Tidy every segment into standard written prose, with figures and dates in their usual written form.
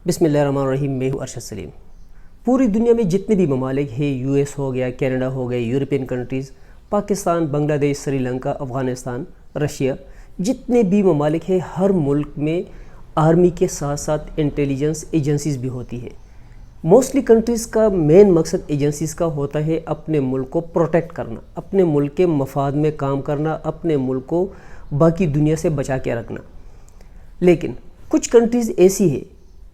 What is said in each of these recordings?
بسم اللہ الرحمن الرحیم۔ میں ہوں ارشد سلیم۔ پوری دنیا میں جتنے بھی ممالک ہیں، یو ایس ہو گیا، کینیڈا ہو گیا، یورپین کنٹریز، پاکستان، بنگلہ دیش، سری لنکا، افغانستان، رشیا، جتنے بھی ممالک ہیں، ہر ملک میں آرمی کے ساتھ ساتھ انٹیلیجنس ایجنسیز بھی ہوتی ہے۔ موسٹلی کنٹریز کا مین مقصد ایجنسیز کا ہوتا ہے اپنے ملک کو پروٹیکٹ کرنا، اپنے ملک کے مفاد میں کام کرنا، اپنے ملک کو باقی دنیا سے بچا کے رکھنا۔ لیکن کچھ کنٹریز ایسی ہے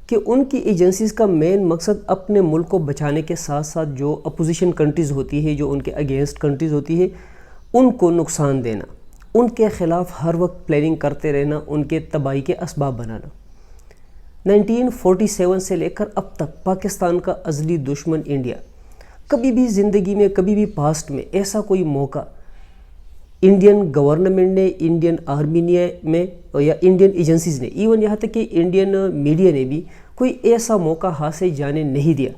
کہ ان کی ایجنسیز کا مین مقصد اپنے ملک کو بچانے کے ساتھ ساتھ جو اپوزیشن کنٹریز ہوتی ہے، جو ان کے اگینسٹ کنٹریز ہوتی ہے، ان کو نقصان دینا، ان کے خلاف ہر وقت پلاننگ کرتے رہنا، ان کے تباہی کے اسباب بنانا۔ 1947 سے لے کر اب تک پاکستان کا ازلی دشمن انڈیا، کبھی بھی زندگی میں، کبھی بھی پاسٹ میں ایسا کوئی موقع انڈین گورنمنٹ نے، انڈین آرمی میں یا انڈین ایجنسیز نے، ایون یہاں تک کہ انڈین میڈیا نے بھی کوئی ایسا موقع ہاتھ سے جانے نہیں دیا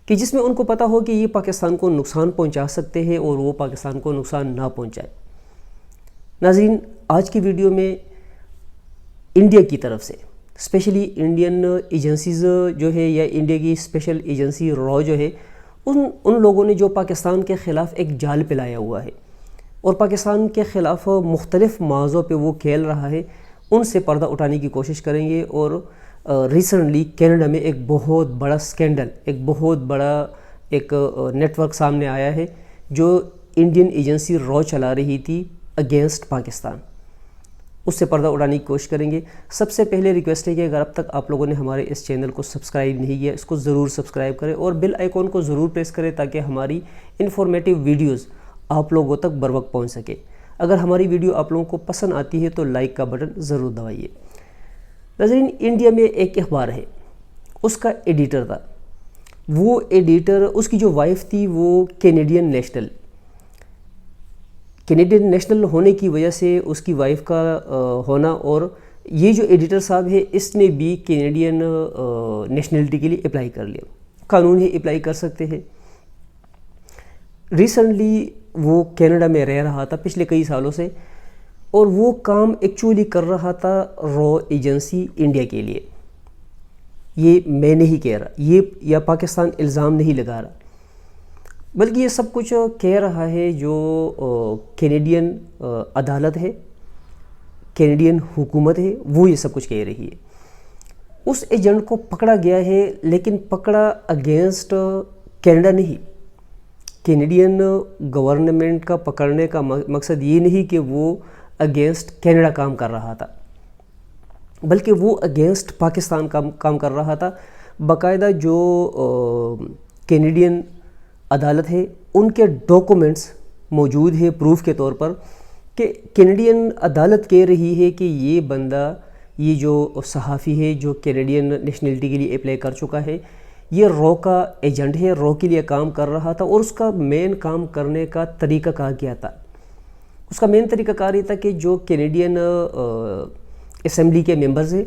کہ جس میں ان کو پتہ ہو کہ یہ پاکستان کو نقصان پہنچا سکتے ہیں اور وہ پاکستان کو نقصان نہ پہنچائے۔ ناظرین، آج کی ویڈیو میں انڈیا کی طرف سے اسپیشلی انڈین ایجنسیز جو ہے یا انڈیا کی اسپیشل ایجنسی را جو ہے، ان لوگوں نے جو پاکستان کے خلاف ایک جال پلایا ہوا ہے اور پاکستان کے خلاف مختلف موضوع پہ وہ کھیل رہا ہے، ان سے پردہ اٹھانے کی کوشش کریں گے۔ اور ریسنٹلی کینیڈا میں ایک بہت بڑا سکینڈل، ایک بہت بڑا ایک نیٹ ورک سامنے آیا ہے جو انڈین ایجنسی را چلا رہی تھی اگینسٹ پاکستان، اس سے پردہ اٹھانے کی کوشش کریں گے۔ سب سے پہلے ریکویسٹ ہے کہ اگر اب تک آپ لوگوں نے ہمارے اس چینل کو سبسکرائب نہیں کیا، اس کو ضرور سبسکرائب کریں اور بیل آئیکن کو ضرور پریس کریں تاکہ ہماری انفارمیٹیو ویڈیوز آپ لوگوں تک بر وقت پہنچ سکے۔ اگر ہماری ویڈیو آپ لوگوں کو پسند آتی ہے تو لائک کا بٹن ضرور دبائیے۔ ناظرین، انڈیا میں ایک اخبار ہے، اس کا ایڈیٹر تھا، وہ ایڈیٹر، اس کی جو وائف تھی وہ کینیڈین نیشنل ہونے کی وجہ سے اس کی وائف کا ہونا، اور یہ جو ایڈیٹر صاحب ہے اس نے بھی کینیڈین نیشنلٹی کے لیے اپلائی کر لیا۔ قانون ہے اپلائی کر سکتے ہیں۔ ریسنٹلی وہ کینیڈا میں رہ رہا تھا پچھلے کئی سالوں سے، اور وہ کام ایکچولی کر رہا تھا را ایجنسی انڈیا کے لیے۔ یہ میں نہیں کہہ رہا، یہ یا پاکستان الزام نہیں لگا رہا، بلکہ یہ سب کچھ کہہ رہا ہے جو کینیڈین عدالت ہے، کینیڈین حکومت ہے، وہ یہ سب کچھ کہہ رہی ہے۔ اس ایجنٹ کو پکڑا گیا ہے، لیکن پکڑا اگینسٹ کینیڈا نہیں۔ کینیڈین گورنمنٹ کا پکڑنے کا مقصد یہ نہیں کہ وہ اگینسٹ کینیڈا کام کر رہا تھا، بلکہ وہ اگینسٹ پاکستان کام کر رہا تھا۔ باقاعدہ جو کینیڈین عدالت ہے، ان کے ڈاکومنٹس موجود ہے پروف کے طور پر کہ کینیڈین عدالت کہہ رہی ہے کہ یہ بندہ، یہ جو صحافی ہے جو کینیڈین نیشنلٹی کے لیے اپلائی کر چکا ہے، یہ را کا ایجنٹ ہے، را کے لیے کام کر رہا تھا، اور اس کا مین کام کرنے کا طریقہ کار کیا تھا؟ اس کا مین طریقہ کار یہ تھا کہ جو کینیڈین اسمبلی کے ممبرز ہیں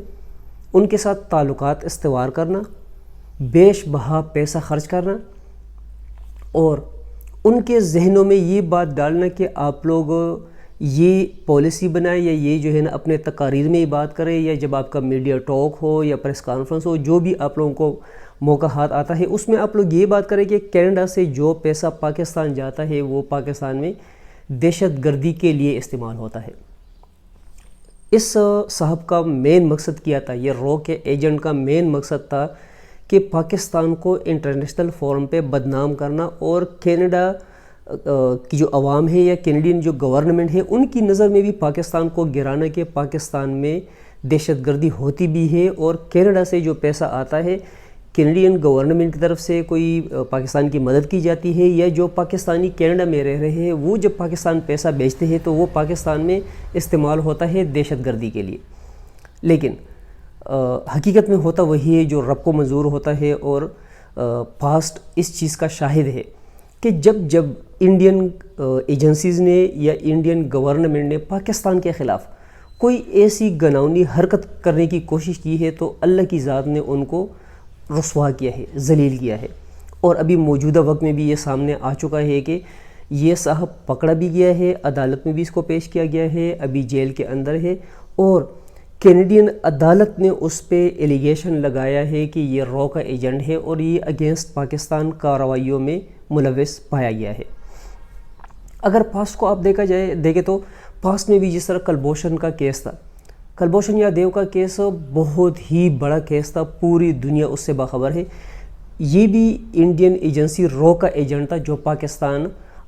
ان کے ساتھ تعلقات استوار کرنا، بیش بہا پیسہ خرچ کرنا، اور ان کے ذہنوں میں یہ بات ڈالنا کہ آپ لوگ یہ پالیسی بنائیں یا یہ جو ہے نا اپنے تقاریر میں یہ بات کریں، یا جب آپ کا میڈیا ٹاک ہو یا پریس کانفرنس ہو، جو بھی آپ لوگوں کو موقع ہاتھ آتا ہے، اس میں آپ لوگ یہ بات کریں کہ کینیڈا سے جو پیسہ پاکستان جاتا ہے وہ پاکستان میں دہشت گردی کے لیے استعمال ہوتا ہے۔ اس صاحب کا مین مقصد کیا تھا، یہ را کے ایجنٹ کا مین مقصد تھا کہ پاکستان کو انٹرنیشنل فورم پہ بدنام کرنا، اور کینیڈا کی جو عوام ہے یا کینیڈین جو گورنمنٹ ہے ان کی نظر میں بھی پاکستان کو گرانا کہ پاکستان میں دہشت گردی ہوتی بھی ہے، اور کینیڈا سے جو پیسہ آتا ہے، کینیڈین گورنمنٹ کی طرف سے کوئی پاکستان کی مدد کی جاتی ہے، یا جو پاکستانی کینیڈا میں رہ رہے ہیں وہ جب پاکستان پیسہ بیچتے ہیں تو وہ پاکستان میں استعمال ہوتا ہے دہشت گردی کے لیے۔ لیکن حقیقت میں ہوتا وہی ہے جو رب کو منظور ہوتا ہے، اور پاسٹ اس چیز کا شاہد ہے کہ جب انڈین ایجنسیز نے یا انڈین گورنمنٹ نے پاکستان کے خلاف کوئی ایسی گناؤنی حرکت کرنے کی کوشش کی ہے تو اللہ کی ذات نے ان کو رسوا کیا ہے، ذلیل کیا ہے۔ اور ابھی موجودہ وقت میں بھی یہ سامنے آ چکا ہے کہ یہ صاحب پکڑا بھی گیا ہے، عدالت میں بھی اس کو پیش کیا گیا ہے، ابھی جیل کے اندر ہے، اور کینیڈین عدالت نے اس پہ ایلیگیشن لگایا ہے کہ یہ را کا ایجنٹ ہے اور یہ اگینسٹ پاکستان کارروائیوں میں ملوث پایا گیا ہے۔ اگر پاسٹ کو آپ دیکھیں تو پاسٹ میں بھی جس طرح کلبھوشن کا کیس تھا، کلبھوشن یادیو کا کیس بہت ہی بڑا کیس تھا، پوری دنیا اس سے باخبر ہے۔ یہ بھی انڈین ایجنسی را کا ایجنٹ تھا جو پاکستان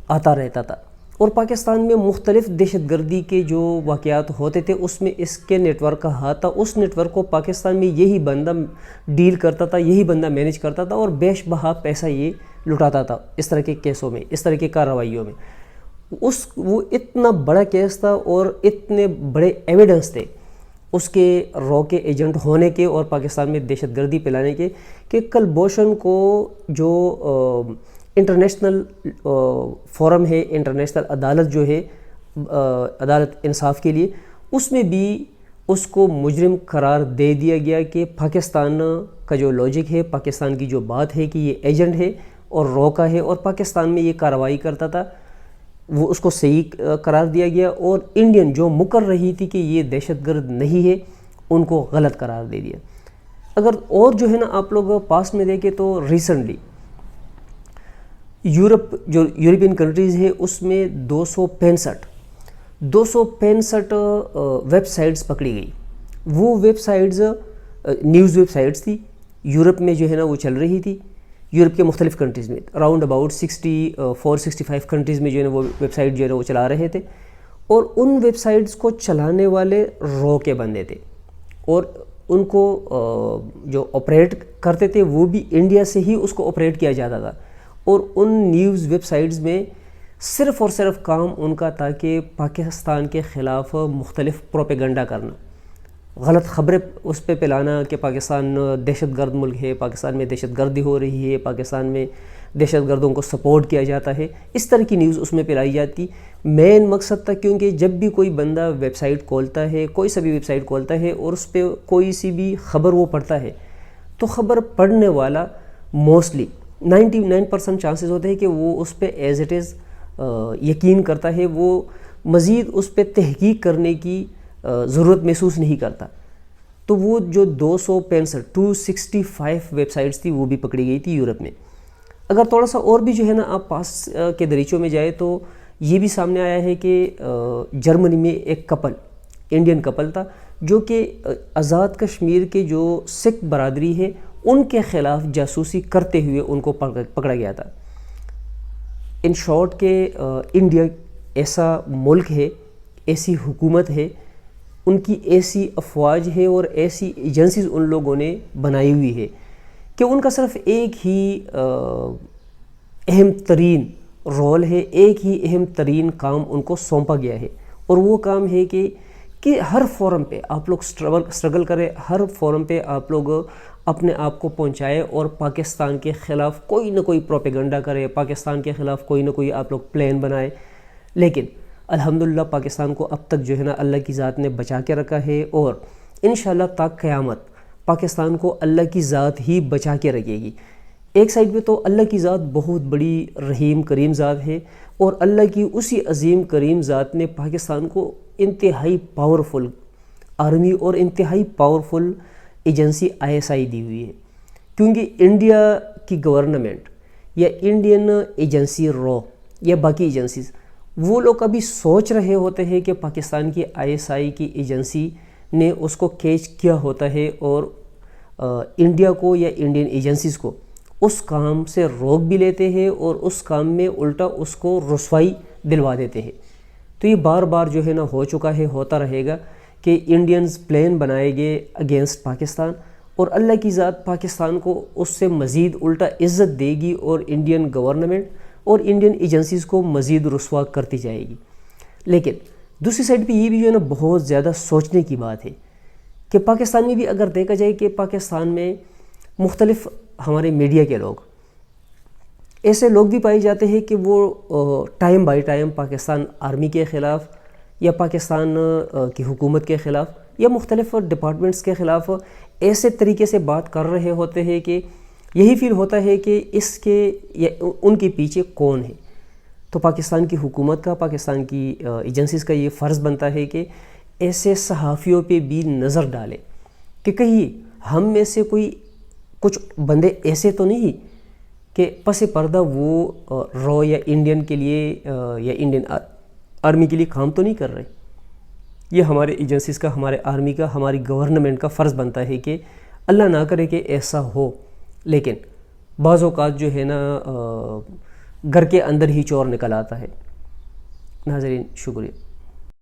آتا رہتا تھا، اور پاکستان میں مختلف دہشت گردی کے جو واقعات ہوتے تھے اس میں اس کے نیٹ ورک کا ہاتھ تھا۔ اس نیٹ ورک کو پاکستان میں یہی بندہ ڈیل کرتا تھا، یہی بندہ مینیج کرتا تھا، اور بیش بہا پیسہ یہ لٹاتا تھا اس طرح کے کیسوں میں، اس طرح کے کارروائیوں میں۔ وہ اتنا بڑا کیس تھا اور اتنے بڑے ایویڈنس تھے اس کے را کے ایجنٹ ہونے کے اور پاکستان میں دہشت گردی پھیلانے کے، کہ کلبھوشن کو جو انٹرنیشنل فورم ہے، انٹرنیشنل عدالت جو ہے، عدالت انصاف کے لیے، اس میں بھی اس کو مجرم قرار دے دیا گیا کہ پاکستان کا جو لاجک ہے، پاکستان کی جو بات ہے کہ یہ ایجنٹ ہے اور را کا ہے اور پاکستان میں یہ کارروائی کرتا تھا، وہ اس کو صحیح قرار دیا گیا، اور انڈین جو مکر رہی تھی کہ یہ دہشت گرد نہیں ہے ان کو غلط قرار دے دیا۔ اگر اور جو ہے نا آپ لوگ پاسٹ میں دیکھیں تو ریسنٹلی یورپین کنٹریز ہے، اس میں 265 ویب سائٹس پکڑی گئی۔ وہ web sites news web sites تھی، یورپ میں جو ہے نا وہ چل رہی تھی، یورپ کے مختلف کنٹریز میں اراؤنڈ اباؤٹ 64-65 کنٹریز میں جو ہے نا وہ ویب سائٹ جو ہے نا وہ چلا رہے تھے، اور ان ویب سائٹس کو چلانے والے را کے بندے تھے، اور ان کو جو آپریٹ کرتے تھے وہ بھی انڈیا سے ہی اس کو آپریٹ کیا جاتا تھا، اور ان نیوز ویب سائٹس میں صرف اور صرف کام ان کا تھا کہ پاکستان کے خلاف مختلف پروپیگنڈا کرنا، غلط خبریں اس پہ پھیلانا کہ پاکستان دہشت گرد ملک ہے، پاکستان میں دہشت گردی ہو رہی ہے، پاکستان میں دہشت گردوں کو سپورٹ کیا جاتا ہے، اس طرح کی نیوز اس میں پھیلائی جاتی۔ مین مقصد تھا کیونکہ جب بھی کوئی بندہ ویب سائٹ کھولتا ہے، کوئی سا بھی ویب سائٹ کھولتا ہے اور اس پہ کوئی سی بھی خبر وہ پڑھتا ہے، تو خبر پڑھنے والا موسٹلی 99% چانسز ہوتے ہیں کہ وہ اس پہ ایز اٹ از یقین کرتا ہے، وہ مزید اس پہ تحقیق کرنے کی ضرورت محسوس نہیں کرتا۔ تو وہ جو 265 ویب سائٹس تھی وہ بھی پکڑی گئی تھی یورپ میں۔ اگر تھوڑا سا اور بھی جو ہے نا آپ پاس کے دریچوں میں جائے تو یہ بھی سامنے آیا ہے کہ جرمنی میں ایک کپل، انڈین کپل تھا، جو کہ آزاد کشمیر کے جو سکھ برادری ہے ان کے خلاف جاسوسی کرتے ہوئے ان کو پکڑا گیا تھا۔ ان شارٹ کہ انڈیا ایسا ملک ہے، ایسی حکومت ہے، ان کی ایسی افواج ہے اور ایسی ایجنسیز ان لوگوں نے بنائی ہوئی ہے کہ ان کا صرف ایک ہی اہم ترین رول ہے، ایک ہی اہم ترین کام ان کو سونپا گیا ہے، اور وہ کام ہے کہ ہر فورم پہ آپ لوگ سٹرگل کریں، ہر فورم پہ آپ لوگ اپنے آپ کو پہنچائے اور پاکستان کے خلاف کوئی نہ کوئی پروپیگنڈا کرے، پاکستان کے خلاف کوئی نہ کوئی آپ لوگ پلان بنائے۔ لیکن الحمدللہ پاکستان کو اب تک جو ہے نا اللہ کی ذات نے بچا کے رکھا ہے، اور انشاءاللہ تا قیامت پاکستان کو اللہ کی ذات ہی بچا کے رکھے گی۔ ایک سائڈ پہ تو اللہ کی ذات بہت بڑی رحیم کریم ذات ہے، اور اللہ کی اسی عظیم کریم ذات نے پاکستان کو انتہائی پاورفل آرمی اور انتہائی پاورفل ایجنسی ISI دی ہوئی ہے، کیونکہ انڈیا کی گورنمنٹ یا انڈین ایجنسی را یا باقی ایجنسیز وہ لوگ ابھی سوچ رہے ہوتے ہیں کہ پاکستان کی ISI کی ایجنسی نے اس کو کیچ کیا ہوتا ہے، اور انڈیا کو یا انڈین ایجنسیز کو اس کام سے روک بھی لیتے ہیں اور اس کام میں الٹا اس کو رسوائی دلوا دیتے ہیں۔ تو یہ بار بار جو ہے نا ہو چکا ہے، ہوتا رہے گا کہ انڈینز پلان بنائے گئے اگینسٹ پاکستان، اور اللہ کی ذات پاکستان کو اس سے مزید الٹا عزت دے گی، اور انڈین گورنمنٹ اور انڈین ایجنسیز کو مزید رسوا کرتی جائے گی۔ لیکن دوسری سائڈ پہ یہ بھی جو ہے نا بہت زیادہ سوچنے کی بات ہے کہ پاکستان میں بھی اگر دیکھا جائے کہ پاکستان میں مختلف ہمارے میڈیا کے لوگ، ایسے لوگ بھی پائے جاتے ہیں کہ وہ time by time Pakistan army کے خلاف یا پاکستان کی حکومت کے خلاف یا مختلف ڈپارٹمنٹس کے خلاف ایسے طریقے سے بات کر رہے ہوتے ہیں کہ یہی فیل ہوتا ہے کہ اس کے یا ان کے پیچھے کون ہے۔ تو پاکستان کی حکومت کا، پاکستان کی ایجنسیز کا یہ فرض بنتا ہے کہ ایسے صحافیوں پہ بھی نظر ڈالے کہ کہیں ہم میں سے کوئی کچھ بندے ایسے تو نہیں کہ پس پردہ وہ رو یا انڈین کے لیے یا انڈین آرمی کے لیے کام تو نہیں کر رہے. یہ ہمارے ایجنسیز کا، ہمارے آرمی کا، ہماری گورنمنٹ کا فرض بنتا ہے کہ اللہ نہ کرے کہ ایسا ہو، لیکن بعض اوقات جو ہے نا گھر کے اندر ہی چور نکل آتا ہے. ناظرین شکریہ.